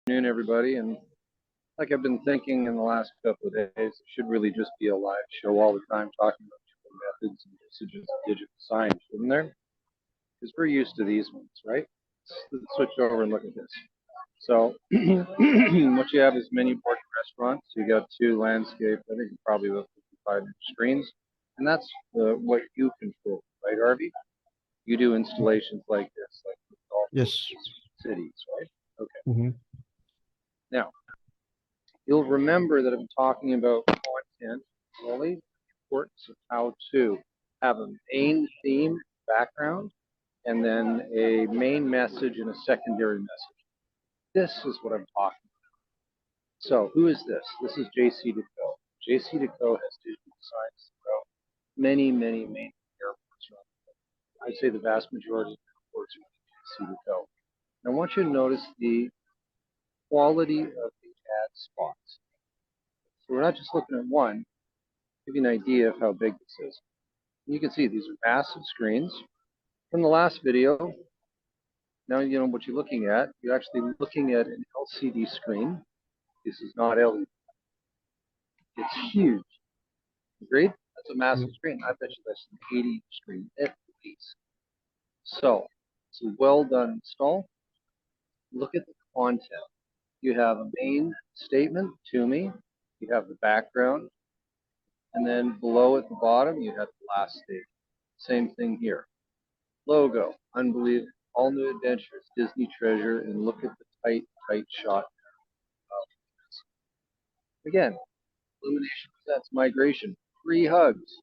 Afternoon, everybody. And like I've been thinking in the last couple of days, it should really just be a live show all the time talking about different methods and usages of digital sign, shouldn't there? Because we're used to these ones, right? Let's switch over and look at this. So what you have is menu board restaurants. You got two landscape, I think probably about 55-inch screens. And that's what you control, right, Arby? You do installations like this, like with all Yes. cities, right? Okay. Mm-hmm. Now, you'll remember that I'm talking about content, really, the importance of how to have a main theme background and then a main message and a secondary message. This is what I'm talking about. So who is this? This is JC Deco. JC Deco has digital signs throughout many airports. I'd say the vast majority of airports are JC Deco. And I want you to notice the quality of the ad spots. So we're not just looking at one, give you an idea of how big this is. You can see these are massive screens. From the last video, now you know what you're looking at. You're actually looking at an LCD screen. This is not LED. It's huge. Agreed? That's a massive screen. I bet you that's an 80 screen at least. So it's a well done install. Look at the content. You have a main statement to me. You have the background. And then below at the bottom, you have the last statement. Same thing here. Logo, unbelievable, all new adventures, Disney treasure, and look at the tight shot. Again, Illumination presents Migration, free hugs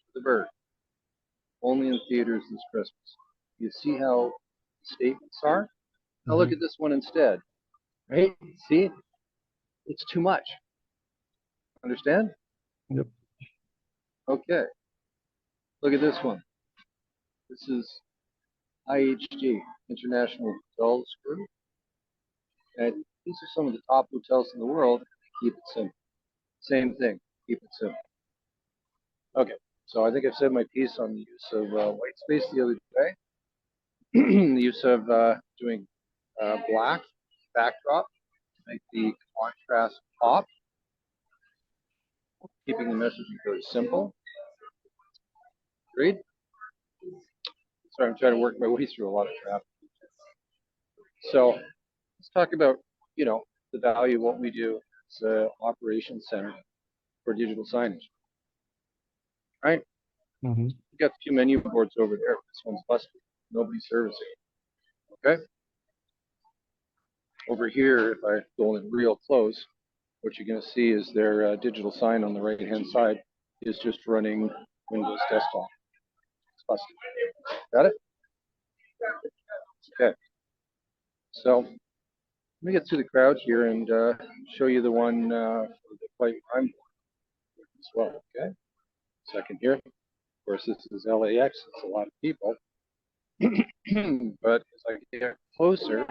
for the bird, only in theaters this Christmas. You see how the statements are? Now look at this one instead, right? See, it's too much. Understand? Yep. Okay. Look at this one. This is IHG, International Hotels Group. And these are some of the top hotels in the world. Keep it simple. Same thing. Keep it simple. Okay. So I think I've said my piece on the use of white space the other day. The use of doing black backdrop to make the contrast pop. Keeping the messaging very simple. Agreed? Sorry, I'm trying to work my way through a lot of traffic. So let's talk about, the value of what we do as an operations center for digital signage. Right? Mm-hmm. We've got a few menu boards over there. This one's busted. Nobody's servicing it. Okay? Over here, if I go in real close, what you're going to see is their digital sign on the right-hand side is just running Windows Desktop. It's busted. Got it? Okay. So let me get through the crowd here and show you the one for the flight I'm as well. Okay. Second here. Of course, this is LAX. It's a lot of people. But as I get closer,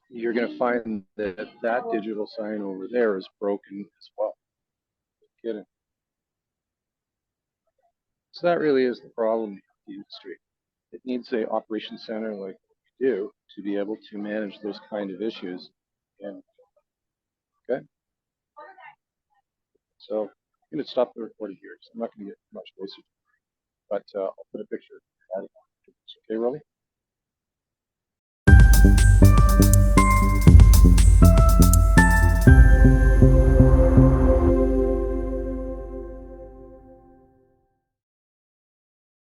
you're going to find that that digital sign over there is broken as well. Get it? So that really is the problem in the industry. It needs a operations center like we do to be able to manage those kind of issues. And okay, so I'm going to stop the recording here. So I'm not going to get much closer, but I'll put a picture. Okay, Rolly?